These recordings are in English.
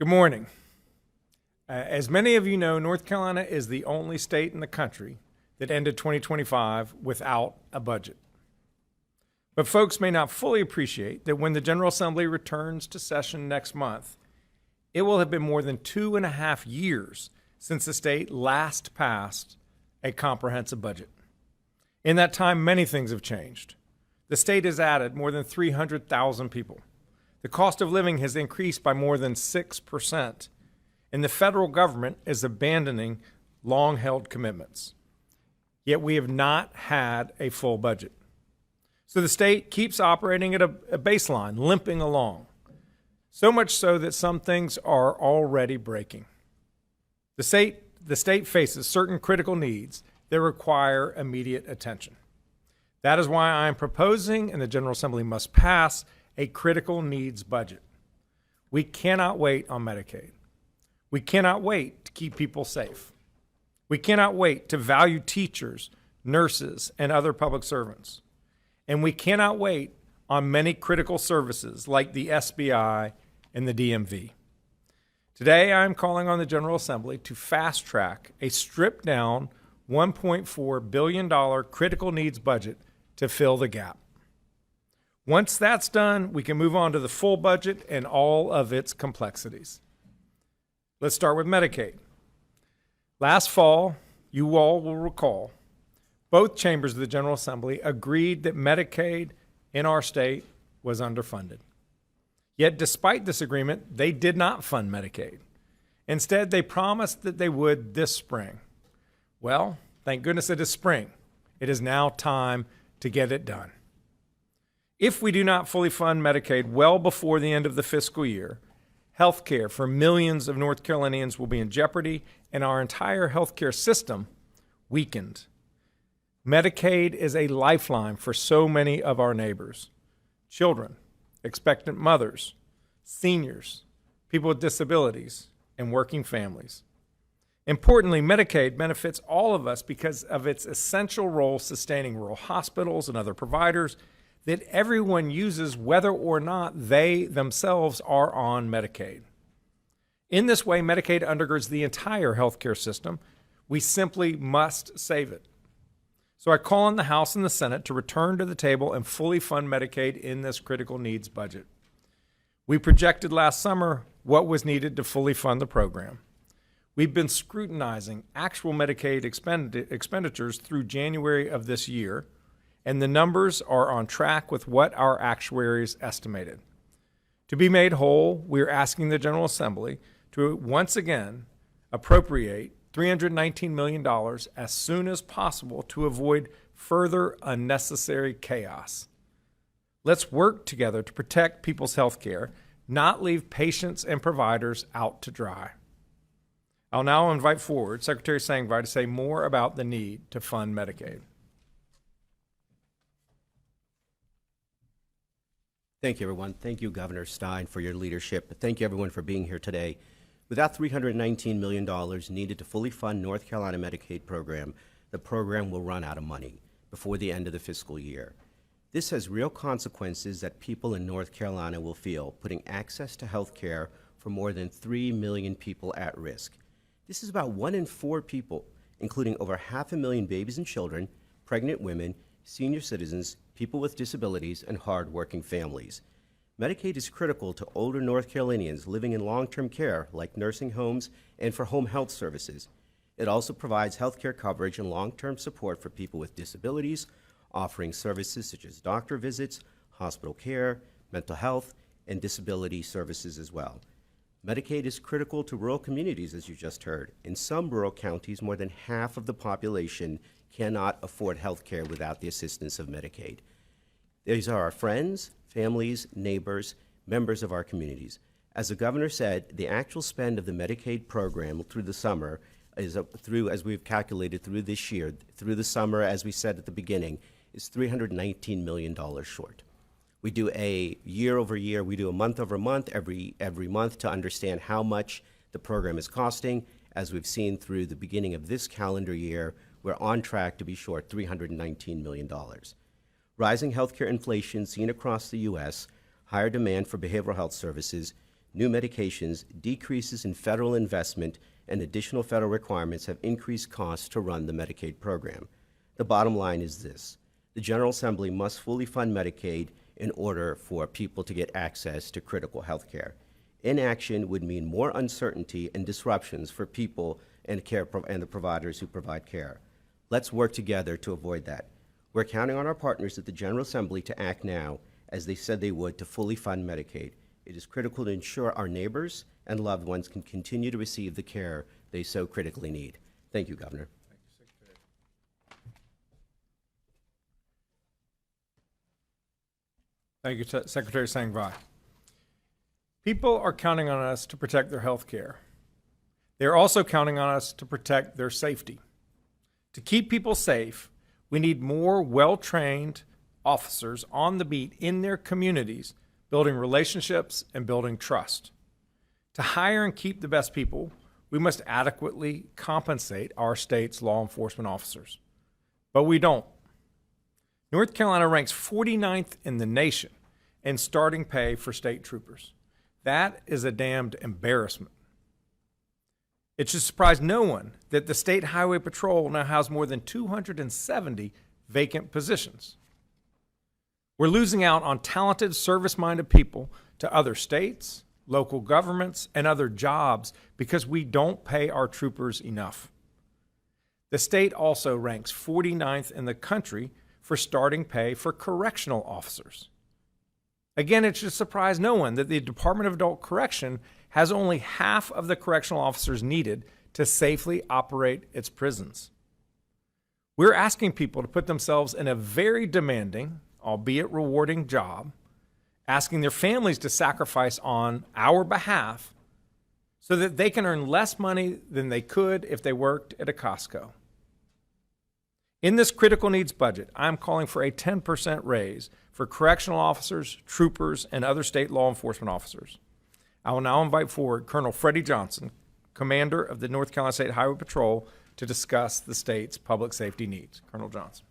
Good morning. As many of you know, North Carolina is the only state in the country that ended 2025 without a budget. But folks may not fully appreciate that when the General Assembly returns to session next month, it will have been more than 2.5 years since the state last passed a comprehensive budget. In that time, many things have changed. The state has added more than 300,000 people. The cost of living has increased by more than 6%, and the federal government is abandoning long-held commitments. Yet we have not had a full budget. So the state keeps operating at a baseline, limping along, so much so that some things are already breaking. The state faces certain critical needs that require immediate attention. That is why I am proposing, and the General Assembly must pass, a critical needs budget. We cannot wait on Medicaid. We cannot wait to keep people safe. We cannot wait to value teachers, nurses, and other public servants. And we cannot wait on many critical services like the SBI and the DMV. Today, I am calling on the General Assembly to fast track a stripped down $1.4 billion critical needs budget to fill the gap. Once that's done, we can move on to the full budget and all of its complexities. Let's start with Medicaid. Last fall, you all will recall, both chambers of the General Assembly agreed that Medicaid in our state was underfunded. Yet despite this agreement, they did not fund Medicaid. Instead, they promised that they would this spring. Well, thank goodness it is spring. It is now time to get it done. If we do not fully fund Medicaid well before the end of the fiscal year, health care for millions of North Carolinians will be in jeopardy and our entire health care system weakened. Medicaid is a lifeline for so many of our neighbors: children, expectant mothers, seniors, people with disabilities, and working families. Importantly, Medicaid benefits all of us because of its essential role sustaining rural hospitals and other providers that everyone uses whether or not they themselves are on Medicaid. In this way, Medicaid undergirds the entire healthcare system. We simply must save it. So I call on the House and the Senate to return to the table and fully fund Medicaid in this critical needs budget. We projected last summer what was needed to fully fund the program. We've been scrutinizing actual Medicaid expenditures through January of this year, and the numbers are on track with what our actuaries estimated. To be made whole, we are asking the General Assembly to once again appropriate $319 million as soon as possible to avoid further unnecessary chaos. Let's work together to protect people's health care, not leave patients and providers out to dry. I'll now invite forward Secretary Sangvi to say more about the need to fund Medicaid. Thank you, everyone. Thank you, Governor Stein, for your leadership. Thank you, everyone, for being here today. Without $319 million needed to fully fund North Carolina Medicaid program, the program will run out of money before the end of the fiscal year. This has real consequences that people in North Carolina will feel, putting access to health care for more than 3 million people at risk. This is about 1 in 4 people, including over 500,000 babies and children, pregnant women, senior citizens, people with disabilities, and hard-working families. Medicaid is critical to older North Carolinians living in long-term care, like nursing homes and for home health services. It also provides health care coverage and long-term support for people with disabilities, offering services such as doctor visits, hospital care, mental health, and disability services as well. Medicaid is critical to rural communities, as you just heard. In some rural counties, more than half of the population cannot afford health care without the assistance of Medicaid. These are our friends, families, neighbors, members of our communities. As the governor said, the actual spend of the Medicaid program through the summer is as we've calculated through this year, through the summer, as we said at the beginning, is $319 million short. We do a year over year, we do a month over month, every month to understand how much the program is costing. As we've seen through the beginning of this calendar year, we're on track to be short $319 million. Rising healthcare inflation seen across the U.S., higher demand for behavioral health services, new medications, decreases in federal investment, and additional federal requirements have increased costs to run the Medicaid program. The bottom line is this: the General Assembly must fully fund Medicaid in order for people to get access to critical health care. Inaction would mean more uncertainty and disruptions for people and the providers who provide care. Let's work together to avoid that. We're counting on our partners at the General Assembly to act now, as they said they would, to fully fund Medicaid. It is critical to ensure our neighbors and loved ones can continue to receive the care they so critically need. Thank you, Governor. Thank you, Secretary Sangvi. People are counting on us to protect their health care. They're also counting on us to protect their safety. To keep people safe, we need more well-trained officers on the beat in their communities, building relationships and building trust. To hire and keep the best people, we must adequately compensate our state's law enforcement officers. But we don't. North Carolina ranks 49th in the nation in starting pay for state troopers. That is a damned embarrassment. It should surprise no one that the State Highway Patrol now has more than 270 vacant positions. We're losing out on talented, service-minded people to other states, local governments, and other jobs because we don't pay our troopers enough. The state also ranks 49th in the country for starting pay for correctional officers. Again, it should surprise no one that the Department of Adult Correction has only half of the correctional officers needed to safely operate its prisons. We're asking people to put themselves in a very demanding, albeit rewarding job, asking their families to sacrifice on our behalf so that they can earn less money than they could if they worked at a Costco. In this critical needs budget, I'm calling for a 10% raise for correctional officers, troopers, and other state law enforcement officers. I will now invite forward Colonel Freddie Johnson, Commander of the North Carolina State Highway Patrol, to discuss the state's public safety needs. Colonel Johnson.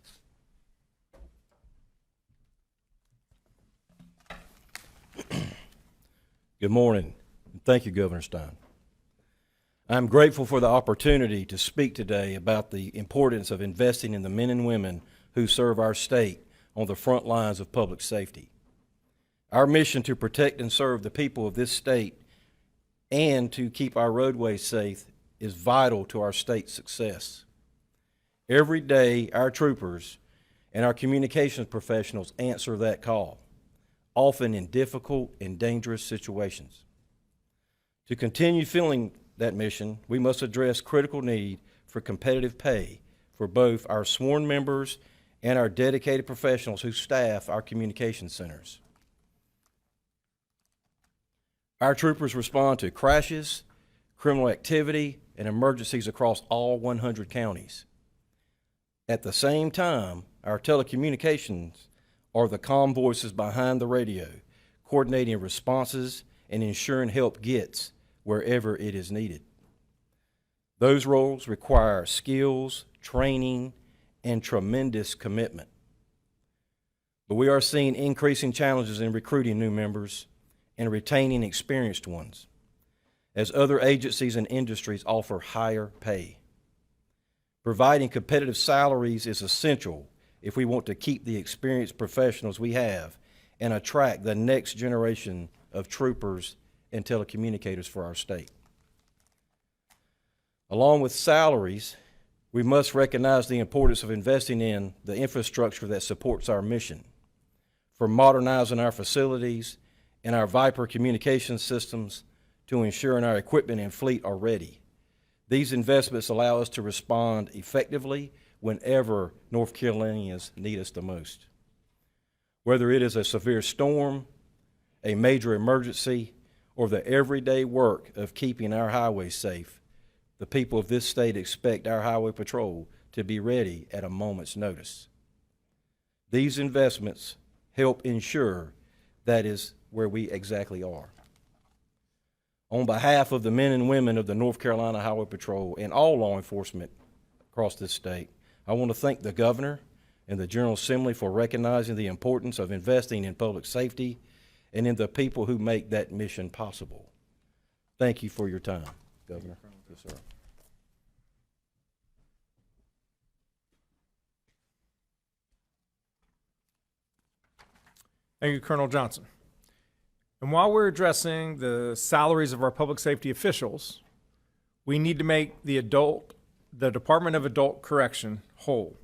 Good morning. Thank you, Governor Stein. I'm grateful for the opportunity to speak today about the importance of investing in the men and women who serve our state on the front lines of public safety. Our mission to protect and serve the people of this state and to keep our roadways safe is vital to our state's success. Every day, our troopers and our communications professionals answer that call, often in difficult and dangerous situations. To continue filling that mission, we must address critical need for competitive pay for both our sworn members and our dedicated professionals who staff our communication centers. Our troopers respond to crashes, criminal activity, and emergencies across all 100 counties. At the same time, our telecommunications are the calm voices behind the radio, coordinating responses and ensuring help gets wherever it is needed. Those roles require skills, training, and tremendous commitment. But we are seeing increasing challenges in recruiting new members and retaining experienced ones, as other agencies and industries offer higher pay. Providing competitive salaries is essential if we want to keep the experienced professionals we have and attract the next generation of troopers and telecommunicators for our state. Along with salaries, we must recognize the importance of investing in the infrastructure that supports our mission, from modernizing our facilities and our Viper communication systems to ensuring our equipment and fleet are ready. These investments allow us to respond effectively whenever North Carolinians need us the most. Whether it is a severe storm, a major emergency, or the everyday work of keeping our highways safe, the people of this state expect our Highway Patrol to be ready at a moment's notice. These investments help ensure that is where we exactly are. On behalf of the men and women of the North Carolina Highway Patrol and all law enforcement across this state, I want to thank the Governor and the General Assembly for recognizing the importance of investing in public safety and in the people who make that mission possible. Thank you for your time, Governor. Yes, sir. Thank you, Colonel Johnson. And while we're addressing the salaries of our public safety officials, we need to make the Department of Adult Correction whole.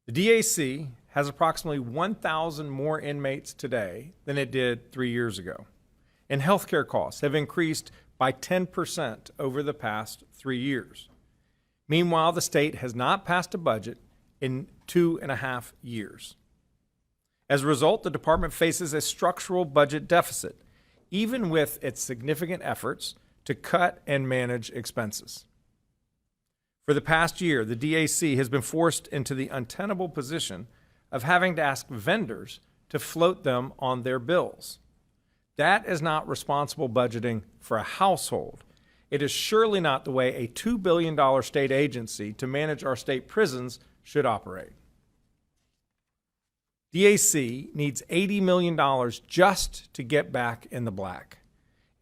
The DAC has approximately 1,000 more inmates today than it did 3 years ago. And healthcare costs have increased by 10% over the past 3 years. Meanwhile, the state has not passed a budget in 2.5 years. As a result, the department faces a structural budget deficit, even with its significant efforts to cut and manage expenses. For the past year, the DAC has been forced into the untenable position of having to ask vendors to float them on their bills. That is not responsible budgeting for a household. It is surely not the way a $2 billion state agency to manage our state prisons should operate. DAC needs $80 million just to get back in the black.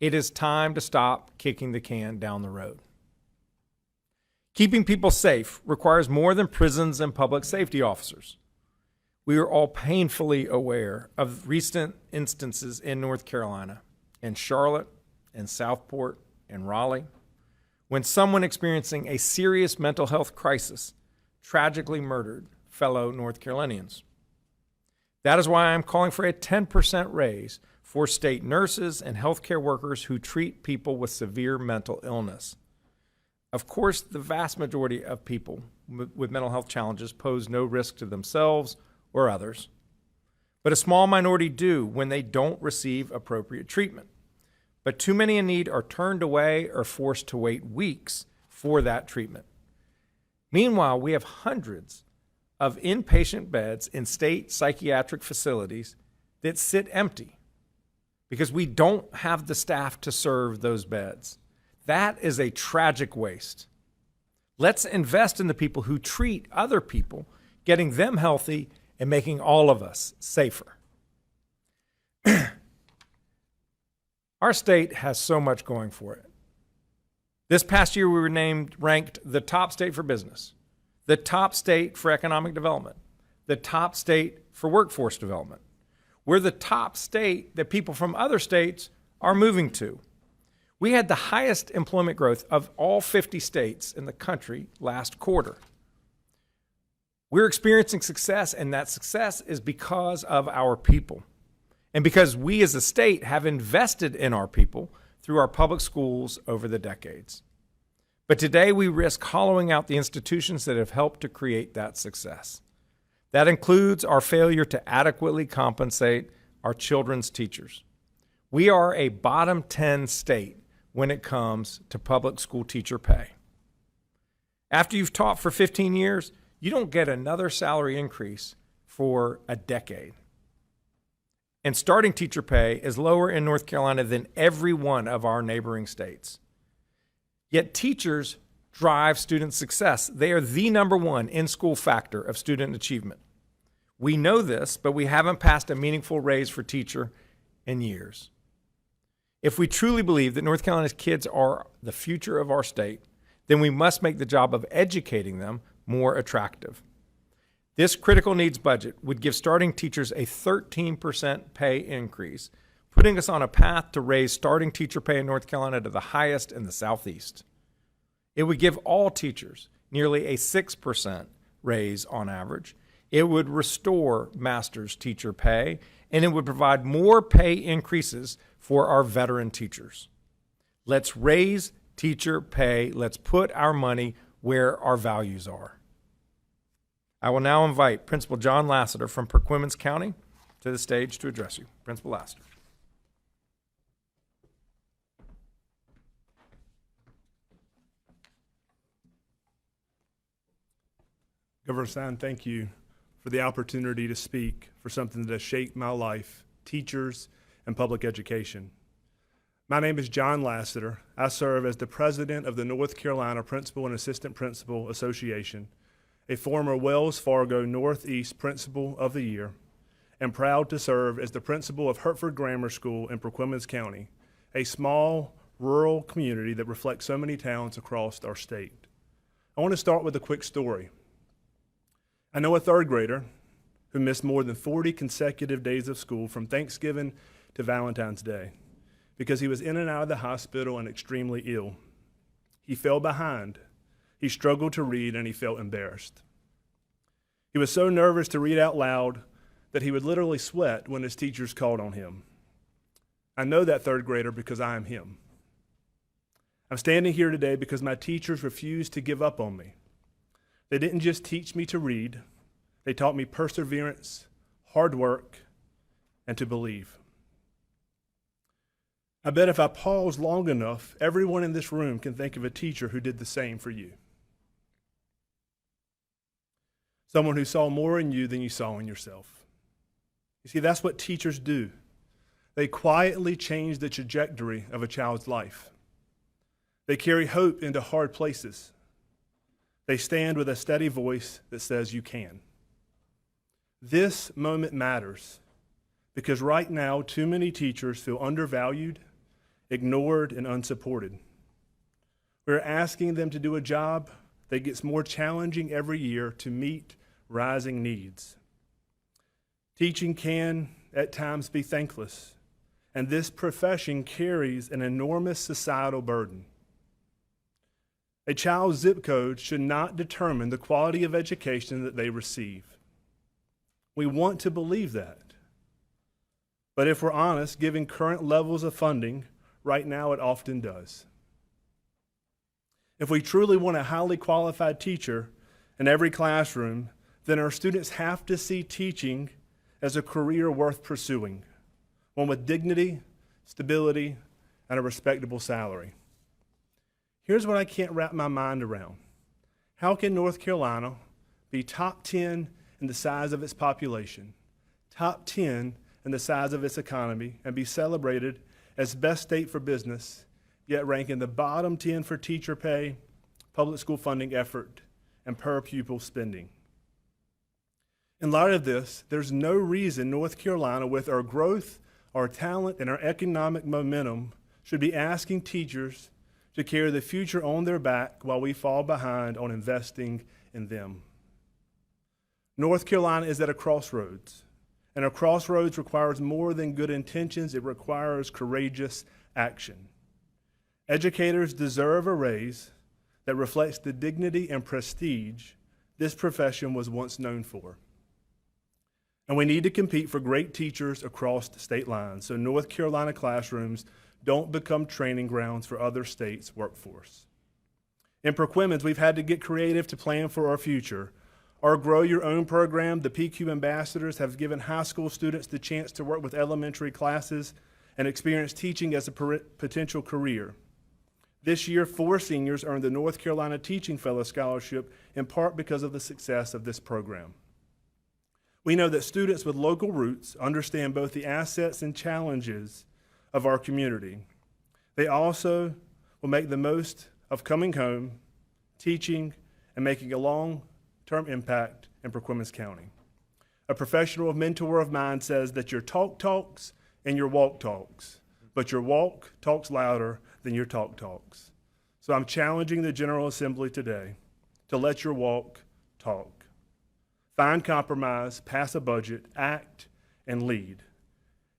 It is time to stop kicking the can down the road. Keeping people safe requires more than prisons and public safety officers. We are all painfully aware of recent instances in North Carolina, in Charlotte, in Southport, in Raleigh, when someone experiencing a serious mental health crisis tragically murdered fellow North Carolinians. That is why I'm calling for a 10% raise for state nurses and healthcare workers who treat people with severe mental illness. Of course, the vast majority of people with mental health challenges pose no risk to themselves or others, but a small minority do when they don't receive appropriate treatment. But too many in need are turned away or forced to wait weeks for that treatment. Meanwhile, we have hundreds of inpatient beds in state psychiatric facilities that sit empty because we don't have the staff to serve those beds. That is a tragic waste. Let's invest in the people who treat other people, getting them healthy and making all of us safer. Our state has so much going for it. This past year, we were ranked the top state for business, the top state for economic development, the top state for workforce development. We're the top state that people from other states are moving to. We had the highest employment growth of all 50 states in the country last quarter. We're experiencing success, and that success is because of our people. And because we as a state have invested in our people through our public schools over the decades. But today we risk hollowing out the institutions that have helped to create that success. That includes our failure to adequately compensate our children's teachers. We are a bottom 10 state when it comes to public school teacher pay. After you've taught for 15 years, you don't get another salary increase for a decade. And starting teacher pay is lower in North Carolina than every one of our neighboring states. Yet teachers drive student success. They are the number one in-school factor of student achievement. We know this, but we haven't passed a meaningful raise for teacher in years. If we truly believe that North Carolina's kids are the future of our state, then we must make the job of educating them more attractive. This critical needs budget would give starting teachers a 13% pay increase, putting us on a path to raise starting teacher pay in North Carolina to the highest in the Southeast. It would give all teachers nearly a 6% raise on average. It would restore master's teacher pay, and it would provide more pay increases for our veteran teachers. Let's raise teacher pay. Let's put our money where our values are. I will now invite Principal John Lassiter from Perquimans County to the stage to address you. Principal Lassiter. Governor Stein, thank you for the opportunity to speak for something that has shaped my life, teachers, and public education. My name is John Lassiter. I serve as the president of the North Carolina Principal and Assistant Principal Association, a former Wells Fargo Northeast Principal of the Year, and proud to serve as the principal of Hertford Grammar School in Perquimans County, a small rural community that reflects so many towns across our state. I want to start with a quick story. I know a third grader who missed more than 40 consecutive days of school from Thanksgiving to Valentine's Day because he was in and out of the hospital and extremely ill. He fell behind. He struggled to read and he felt embarrassed. He was so nervous to read out loud that he would literally sweat when his teachers called on him. I know that third grader because I am him. I'm standing here today because my teachers refused to give up on me. They didn't just teach me to read, they taught me perseverance, hard work, and to believe. I bet if I pause long enough, everyone in this room can think of a teacher who did the same for you. Someone who saw more in you than you saw in yourself. You see, that's what teachers do. They quietly change the trajectory of a child's life. They carry hope into hard places. They stand with a steady voice that says, you can. This moment matters because right now, too many teachers feel undervalued, ignored, and unsupported. We're asking them to do a job that gets more challenging every year to meet rising needs. Teaching can, at times, be thankless, and this profession carries an enormous societal burden. A child's zip code should not determine the quality of education that they receive. We want to believe that. But if we're honest, given current levels of funding, right now it often does. If we truly want a highly qualified teacher in every classroom, then our students have to see teaching as a career worth pursuing, one with dignity, stability, and a respectable salary. Here's what I can't wrap my mind around. How can North Carolina be top 10 in the size of its population, top 10 in the size of its economy, and be celebrated as best state for business, yet rank in the bottom 10 for teacher pay, public school funding effort, and per pupil spending? In light of this, there's no reason North Carolina, with our growth, our talent, and our economic momentum, should be asking teachers to carry the future on their back while we fall behind on investing in them. North Carolina is at a crossroads, and a crossroads requires more than good intentions. It requires courageous action. Educators deserve a raise that reflects the dignity and prestige this profession was once known for. And we need to compete for great teachers across the state lines so North Carolina classrooms don't become training grounds for other states' workforce. In Perquimans, we've had to get creative to plan for our future. Our Grow Your Own program, the PQ ambassadors, have given high school students the chance to work with elementary classes and experience teaching as a potential career. This year, 4 seniors earned the North Carolina Teaching Fellow Scholarship in part because of the success of this program. We know that students with local roots understand both the assets and challenges of our community. They also will make the most of coming home, teaching, and making a long-term impact in Perquimans County. A professional mentor of mine says that your talk talks and your walk talks, but your walk talks louder than your talk talks. So I'm challenging the General Assembly today to let your walk talk. Find compromise, pass a budget, act, and lead.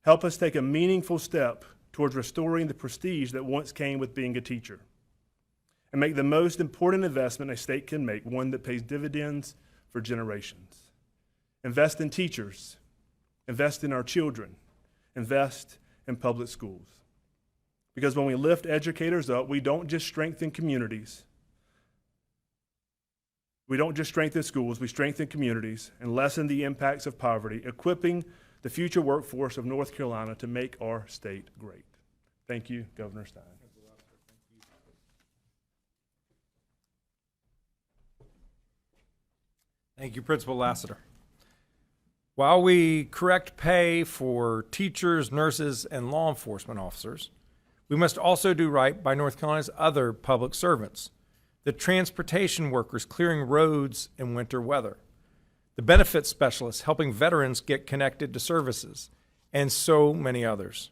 Help us take a meaningful step towards restoring the prestige that once came with being a teacher. And make the most important investment a state can make, one that pays dividends for generations. Invest in teachers. Invest in our children. Invest in public schools. Because when we lift educators up, we don't just strengthen communities. We don't just strengthen schools, we strengthen communities and lessen the impacts of poverty, equipping the future workforce of North Carolina to make our state great. Thank you, Governor Stein. Thank you, Principal Lassiter. While we correct pay for teachers, nurses, and law enforcement officers, we must also do right by North Carolina's other public servants, the transportation workers clearing roads in winter weather, the benefits specialists helping veterans get connected to services, and so many others.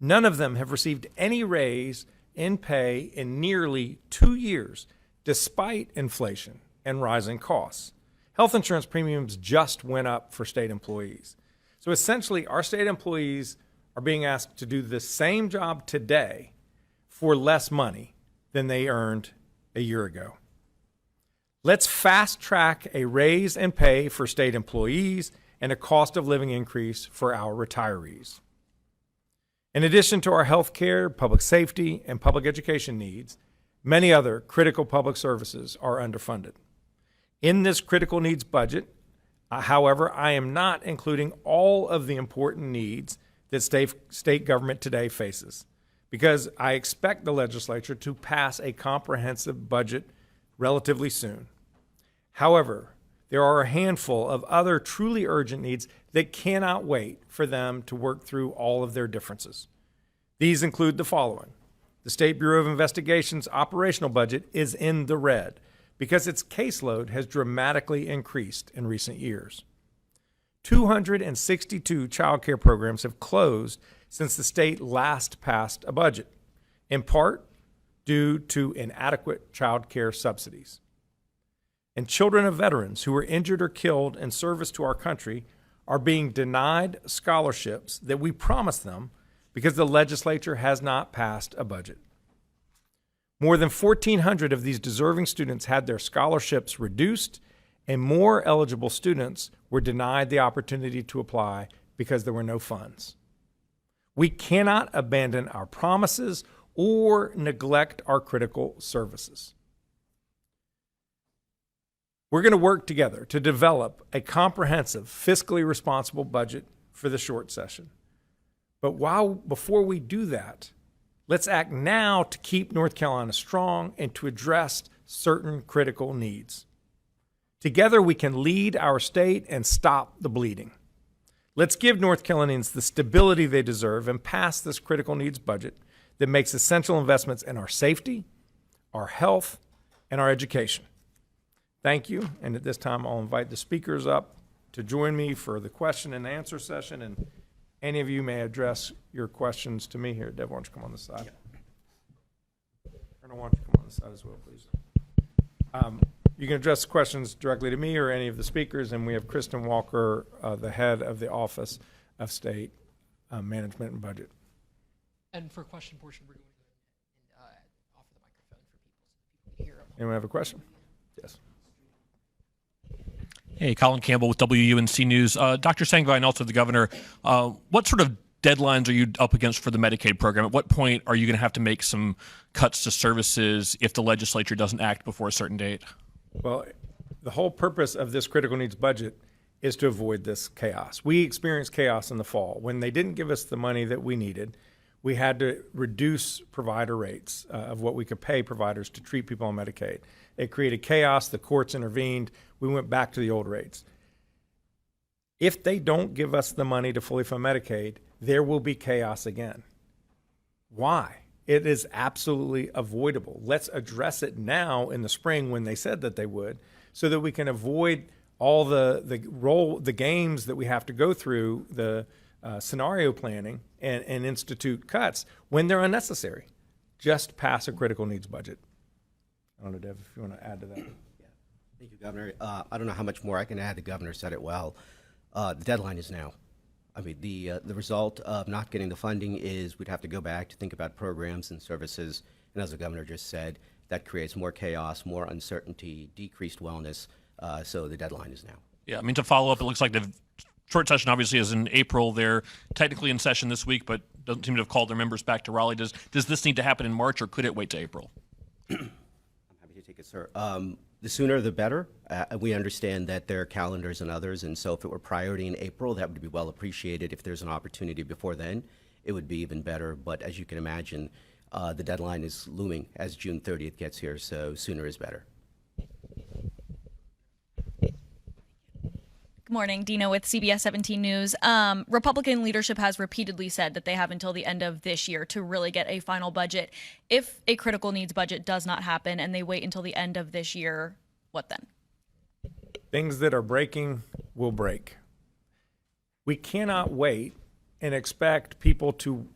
None of them have received any raise in pay in nearly 2 years, despite inflation and rising costs. Health insurance premiums just went up for state employees. So essentially, our state employees are being asked to do the same job today for less money than they earned a year ago. Let's fast track a raise in pay for state employees and a cost of living increase for our retirees. In addition to our health care, public safety, and public education needs, many other critical public services are underfunded. In this critical needs budget, however, I am not including all of the important needs that state government today faces, because I expect the legislature to pass a comprehensive budget relatively soon. However, there are a handful of other truly urgent needs that cannot wait for them to work through all of their differences. These include the following. The State Bureau of Investigation's operational budget is in the red because its caseload has dramatically increased in recent years. 262 child care programs have closed since the state last passed a budget, in part due to inadequate child care subsidies. And children of veterans who were injured or killed in service to our country are being denied scholarships that we promised them because the legislature has not passed a budget. More than 1,400 of these deserving students had their scholarships reduced, and more eligible students were denied the opportunity to apply because there were no funds. We cannot abandon our promises or neglect our critical services. We're going to work together to develop a comprehensive, fiscally responsible budget for the short session. But before we do that, let's act now to keep North Carolina strong and to address certain critical needs. Together, we can lead our state and stop the bleeding. Let's give North Carolinians the stability they deserve and pass this critical needs budget that makes essential investments in our safety, our health, and our education. Thank you, and at this time, I'll invite the speakers up to join me for the question and answer session, and any of you may address your questions to me here. Deb, why don't you come on this side? Colonel, why don't you come on this side as well, please? You can address questions directly to me or any of the speakers, and we have Kristen Walker, the head of the Office of State Management and Budget. And for question portion, we're going to offer the microphone for people so that people can hear them. Anyone have a question? Yes. Hey, Colin Campbell with WUNC News. Dr. Sangva and also the governor, what sort of deadlines are you up against for the Medicaid program? At what point are you going to have to make some cuts to services if the legislature doesn't act before a certain date? Well, the whole purpose of this critical needs budget is to avoid this chaos. We experienced chaos in the fall. When they didn't give us the money that we needed, we had to reduce provider rates of what we could pay providers to treat people on Medicaid. It created chaos. The courts intervened. We went back to the old rates. If they don't give us the money to fully fund Medicaid, there will be chaos again. Why? It is absolutely avoidable. Let's address it now in the spring when they said that they would, so that we can avoid all the games that we have to go through, the scenario planning and institute cuts when they're unnecessary. Just pass a critical needs budget. I don't know, Dev, if you want to add to that. Yeah. Thank you, Governor. I don't know how much more I can add. The governor said it well. The deadline is now. I mean, the result of not getting the funding is we'd have to go back to think about programs and services. And as the governor just said, that creates more chaos, more uncertainty, decreased wellness. So the deadline is now. Yeah, I mean, to follow up, it looks like the short session obviously is in April. They're technically in session this week, but doesn't seem to have called their members back to Raleigh. Does this need to happen in March, or could it wait to April? I'm happy to take it, sir. The sooner the better. We understand that there are calendars and others, and so if it were priority in April, that would be well appreciated. If there's an opportunity before then, it would be even better. But as you can imagine, the deadline is looming as June 30th gets here, so sooner is better. Good morning, Dina with CBS 17 News. Republican leadership has repeatedly said that they have until the end of this year to really get a final budget. If a critical needs budget does not happen and they wait until the end of this year, what then? Things that are breaking will break. We cannot wait and expect people to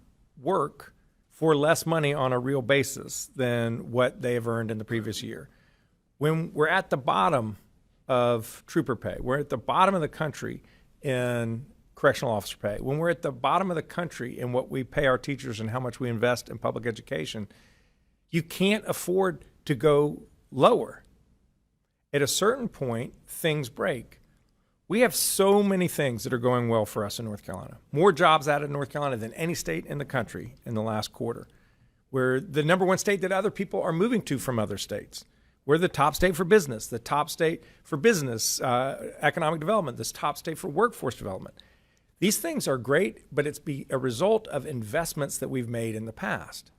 work for less money on a real basis than what they have earned in the previous year. When we're at the bottom of trooper pay, we're at the bottom of the country in correctional officer pay, when we're at the bottom of the country in what we pay our teachers and how much we invest in public education, you can't afford to go lower. At a certain point, things break. We have so many things that are going well for us in North Carolina. More jobs added in North Carolina than any state in the country in the last quarter. We're the number one state that other people are moving to from other states. We're the top state for business, the top state for business, economic development, this top state for workforce development. These things are great, but it's a result of investments that we've made in the past.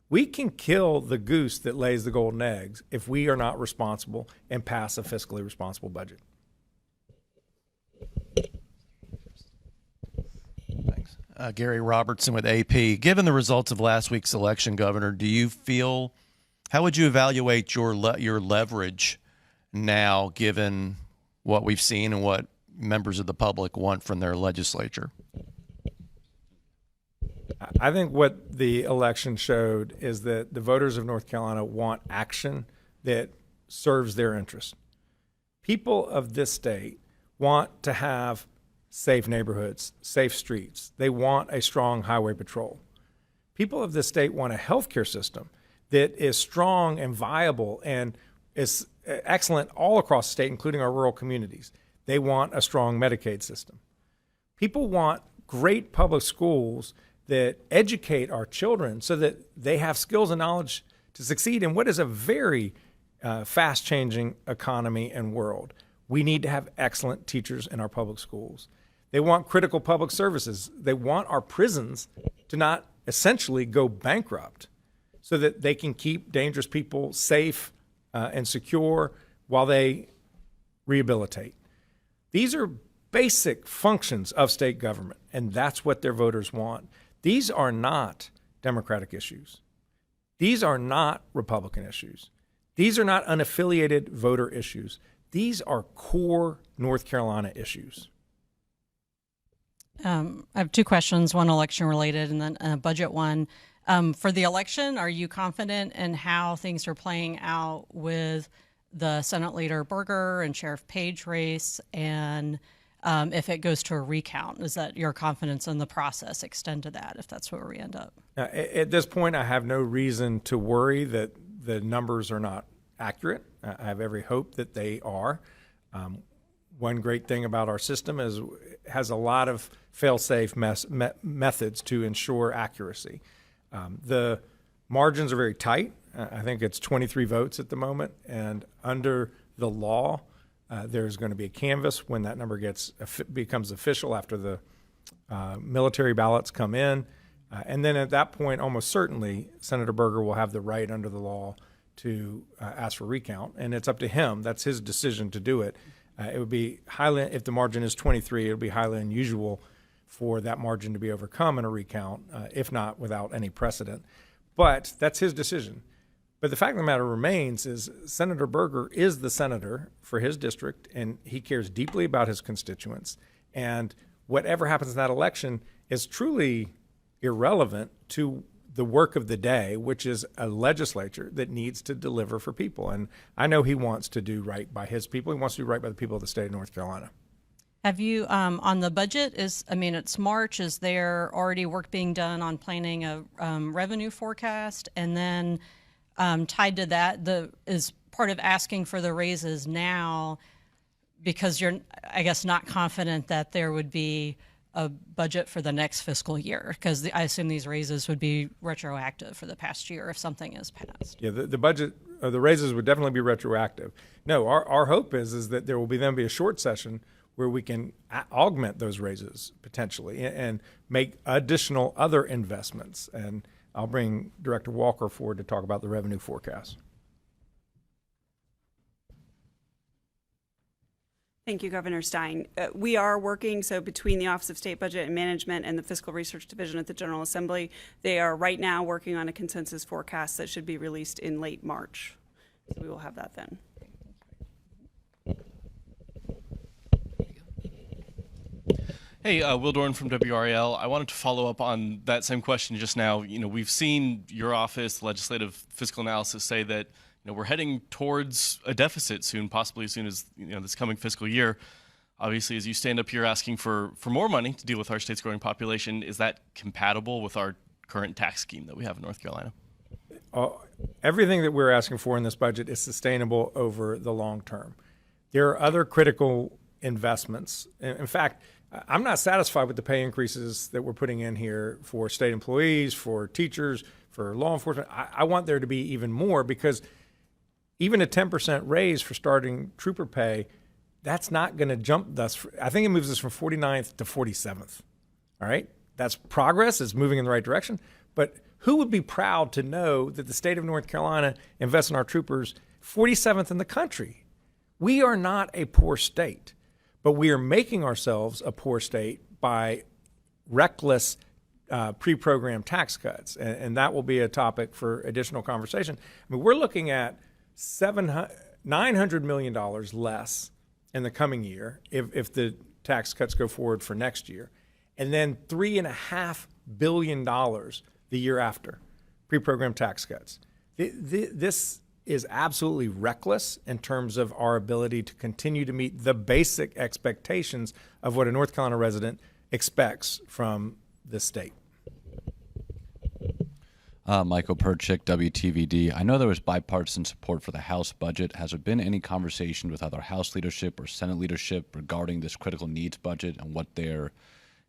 We can kill the goose that lays the golden eggs if we are not responsible and pass a fiscally responsible budget. Thanks. Gary Robertson with AP. Given the results of last week's election, Governor, how would you evaluate your leverage now, given what we've seen and what members of the public want from their legislature? I think what the election showed is that the voters of North Carolina want action that serves their interests. People of this state want to have safe neighborhoods, safe streets. They want a strong highway patrol. People of this state want a healthcare system that is strong and viable and is excellent all across the state, including our rural communities. They want a strong Medicaid system. People want great public schools that educate our children so that they have skills and knowledge to succeed in what is a very fast-changing economy and world. We need to have excellent teachers in our public schools. They want critical public services. They want our prisons to not essentially go bankrupt so that they can keep dangerous people safe and secure while they rehabilitate. These are basic functions of state government, and that's what their voters want. These are not Democratic issues. These are not Republican issues. These are not unaffiliated voter issues. These are core North Carolina issues. I have two questions, one election related and then a budget one. For the election, are you confident in how things are playing out with the Senate Leader Berger and Sheriff Page race, and if it goes to a recount? Does that your confidence in the process extend to that, if that's where we end up? At this point, I have no reason to worry that the numbers are not accurate. I have every hope that they are. One great thing about our system is it has a lot of fail-safe methods to ensure accuracy. The margins are very tight. I think it's 23 votes at the moment, and under the law, there's going to be a canvass when that number becomes official after the military ballots come in. And then at that point, almost certainly, Senator Berger will have the right under the law to ask for recount, and it's up to him. That's his decision to do it. It would be if the margin is 23, it would be highly unusual for that margin to be overcome in a recount, if not without any precedent. But that's his decision. But the fact of the matter remains is Senator Berger is the senator for his district, and he cares deeply about his constituents. And whatever happens in that election is truly irrelevant to the work of the day, which is a legislature that needs to deliver for people. And I know he wants to do right by his people. He wants to do right by the people of the state of North Carolina. Have you, on the budget, it's March, is there already work being done on planning a revenue forecast? And then tied to that, is part of asking for the raises now because you're, I guess, not confident that there would be a budget for the next fiscal year? Because I assume these raises would be retroactive for the past year if something is passed. Yeah, the budget, the raises would definitely be retroactive. No, our hope is that there will then be a short session where we can augment those raises potentially and make additional other investments. And I'll bring Director Walker forward to talk about the revenue forecast. Thank you, Governor Stein. We are working, so between the Office of State Budget and Management and the Fiscal Research Division at the General Assembly, they are right now working on a consensus forecast that should be released in late March. So we will have that then. Hey, Will Dorn from WRAL. I wanted to follow up on that same question just now. We've seen your office, Legislative Fiscal Analysis, say that we're heading towards a deficit soon, possibly as soon as this coming fiscal year. Obviously, as you stand up here asking for more money to deal with our state's growing population, is that compatible with our current tax scheme that we have in North Carolina? Everything that we're asking for in this budget is sustainable over the long term. There are other critical investments. In fact, I'm not satisfied with the pay increases that we're putting in here for state employees, for teachers, for law enforcement. I want there to be even more, because even a 10% raise for starting trooper pay, that's not going to jump us. I think it moves us from 49th to 47th. All right? That's progress. It's moving in the right direction. But who would be proud to know that the state of North Carolina invests in our troopers 47th in the country? We are not a poor state, but we are making ourselves a poor state by reckless pre-programmed tax cuts. And that will be a topic for additional conversation. I mean, we're looking at $900 million less in the coming year if the tax cuts go forward for next year, and then $3.5 billion the year after, pre-programmed tax cuts. This is absolutely reckless in terms of our ability to continue to meet the basic expectations of what a North Carolina resident expects from the state. Michael Perchik, WTVD. I know there was bipartisan support for the House budget. Has there been any conversation with either House leadership or Senate leadership regarding this critical needs budget and what their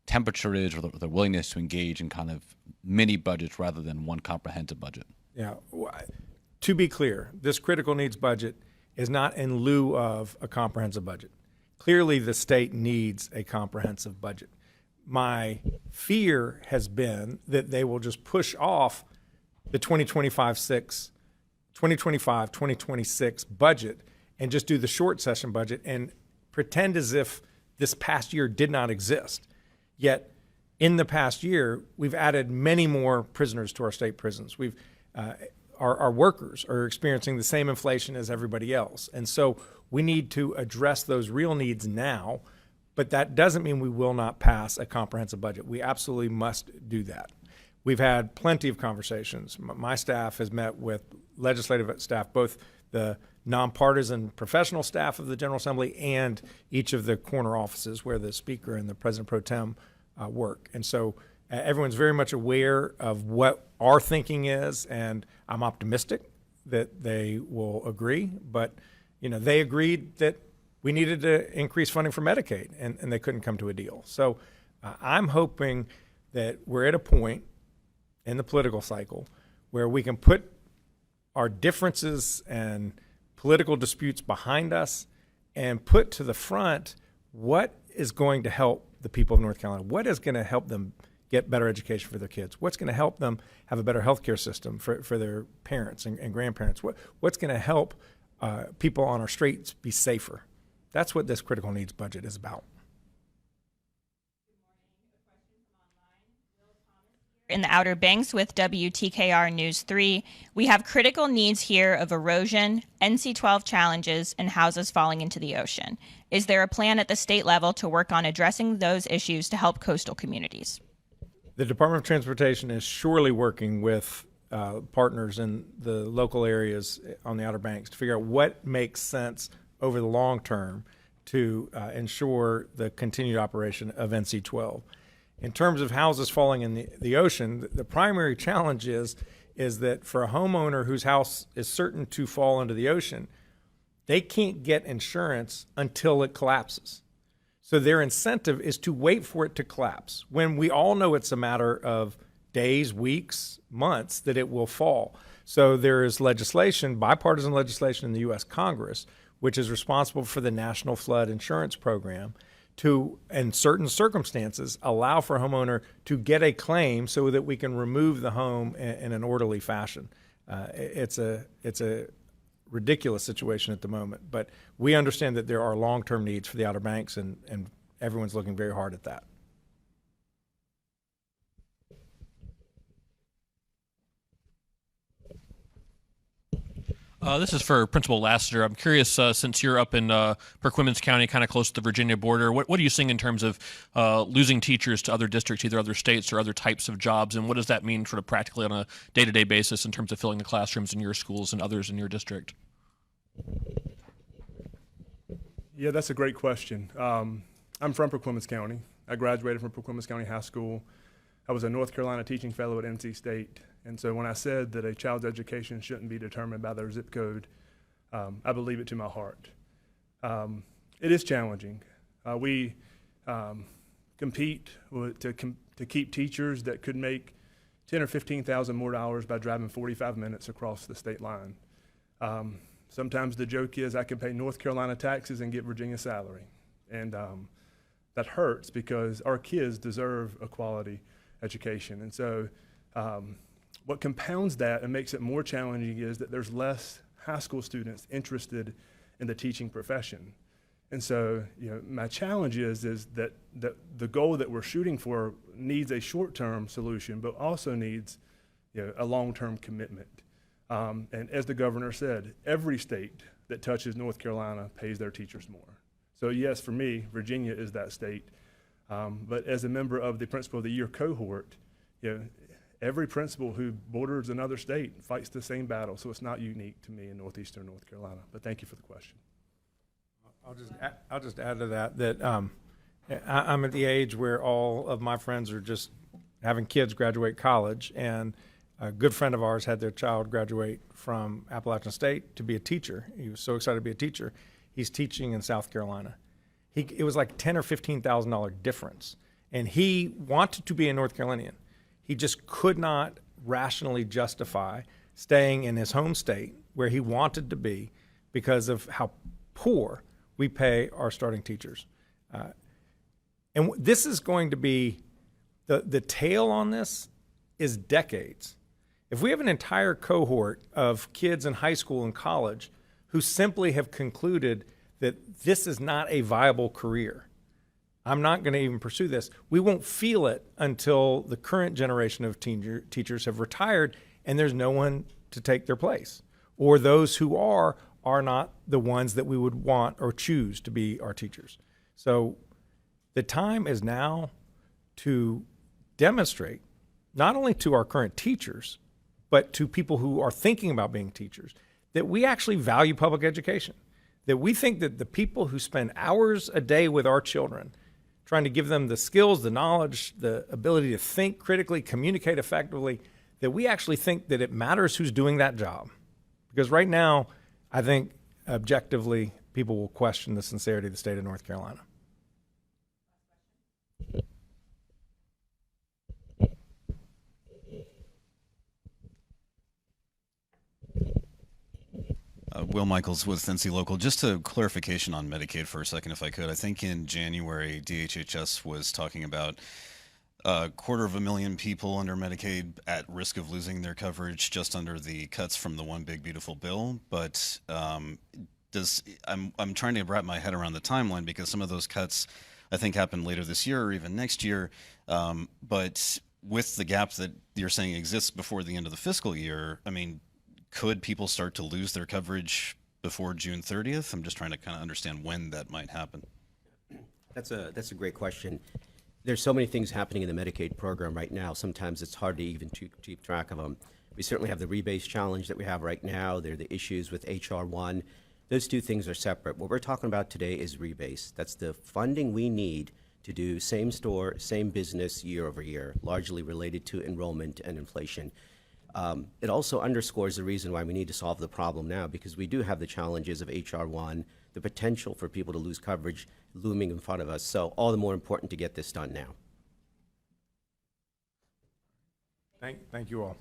temperature is, or their willingness to engage in kind of mini budgets rather than one comprehensive budget? Yeah. To be clear, this critical needs budget is not in lieu of a comprehensive budget. Clearly, the state needs a comprehensive budget. My fear has been that they will just push off the 2025-2026 budget and just do the short session budget and pretend as if this past year did not exist. Yet, in the past year, we've added many more prisoners to our state prisons. Our workers are experiencing the same inflation as everybody else. And so we need to address those real needs now, but that doesn't mean we will not pass a comprehensive budget. We absolutely must do that. We've had plenty of conversations. My staff has met with legislative staff, both the nonpartisan professional staff of the General Assembly and each of the corner offices where the Speaker and the President Pro Tem work. And so everyone's very much aware of what our thinking is, and I'm optimistic that they will agree. But, they agreed that we needed to increase funding for Medicaid, and they couldn't come to a deal. So I'm hoping that we're at a point in the political cycle where we can put our differences and political disputes behind us and put to the front what is going to help the people of North Carolina, what is going to help them get better education for their kids, what's going to help them have a better healthcare system for their parents and grandparents, what's going to help people on our streets be safer. That's what this critical needs budget is about. In the Outer Banks with WTKR News 3, we have critical needs here of erosion, NC-12 challenges, and houses falling into the ocean. Is there a plan at the state level to work on addressing those issues to help coastal communities? The Department of Transportation is surely working with partners in the local areas on the Outer Banks to figure out what makes sense over the long term to ensure the continued operation of NC-12. In terms of houses falling in the ocean, the primary challenge is that for a homeowner whose house is certain to fall into the ocean, they can't get insurance until it collapses. So their incentive is to wait for it to collapse, when we all know it's a matter of days, weeks, months that it will fall. So there is legislation, bipartisan legislation in the U.S. Congress, which is responsible for the National Flood Insurance Program, to, in certain circumstances, allow for a homeowner to get a claim so that we can remove the home in an orderly fashion. It's a ridiculous situation at the moment, but we understand that there are long-term needs for the Outer Banks, and everyone's looking very hard at that. This is for Principal Lassiter. I'm curious, since you're up in Perquimans County, kind of close to the Virginia border, what are you seeing in terms of losing teachers to other districts, either other states or other types of jobs, and what does that mean sort of practically on a day-to-day basis in terms of filling the classrooms in your schools and others in your district? Yeah, that's a great question. I'm from Perquimans County. I graduated from Perquimans County High School. I was a North Carolina teaching fellow at NC State. And so when I said that a child's education shouldn't be determined by their zip code, I believe it to my heart. It is challenging. We compete to keep teachers that could make $10,000 or $15,000 more dollars by driving 45 minutes across the state line. Sometimes the joke is I can pay North Carolina taxes and get Virginia salary. And that hurts because our kids deserve a quality education. And so what compounds that and makes it more challenging is that there's less high school students interested in the teaching profession. And so, my challenge is that the goal that we're shooting for needs a short-term solution, but also needs, a long-term commitment. And as the governor said, every state that touches North Carolina pays their teachers more. So yes, for me, Virginia is that state. But as a member of the Principal of the Year cohort, every principal who borders another state fights the same battle, so it's not unique to me in northeastern North Carolina. But thank you for the question. I'll just add to that I'm at the age where all of my friends are just having kids graduate college, and a good friend of ours had their child graduate from Appalachian State to be a teacher. He was so excited to be a teacher. He's teaching in South Carolina. It was like $10,000 or $15,000 difference, and he wanted to be a North Carolinian. He just could not rationally justify staying in his home state where he wanted to be because of how poor we pay our starting teachers. And this is going to be, the tail on this is decades. If we have an entire cohort of kids in high school and college who simply have concluded that this is not a viable career, I'm not going to even pursue this, we won't feel it until the current generation of teachers have retired and there's no one to take their place. Or those who are not the ones that we would want or choose to be our teachers. So the time is now to demonstrate, not only to our current teachers, but to people who are thinking about being teachers, that we actually value public education, that we think that the people who spend hours a day with our children trying to give them the skills, the knowledge, the ability to think critically, communicate effectively, that we actually think that it matters who's doing that job. Because right now, I think objectively, people will question the sincerity of the state of North Carolina. Will Michaels with NC Local. Just a clarification on Medicaid for a second, if I could. I think in January, DHHS was talking about 250,000 people under Medicaid at risk of losing their coverage just under the cuts from the One Big Beautiful Bill. But I'm trying to wrap my head around the timeline because some of those cuts I think happen later this year or even next year. But with the gap that you're saying exists before the end of the fiscal year, I mean, could people start to lose their coverage before June 30th? I'm just trying to kind of understand when that might happen. That's a great question. There's so many things happening in the Medicaid program right now. Sometimes it's hard to even keep track of them. We certainly have the rebase challenge that we have right now. There are the issues with HR 1. Those two things are separate. What we're talking about today is rebase. That's the funding we need to do same store, same business year over year, largely related to enrollment and inflation. It also underscores the reason why we need to solve the problem now, because we do have the challenges of HR 1, the potential for people to lose coverage looming in front of us. So all the more important to get this done now. Thank you all.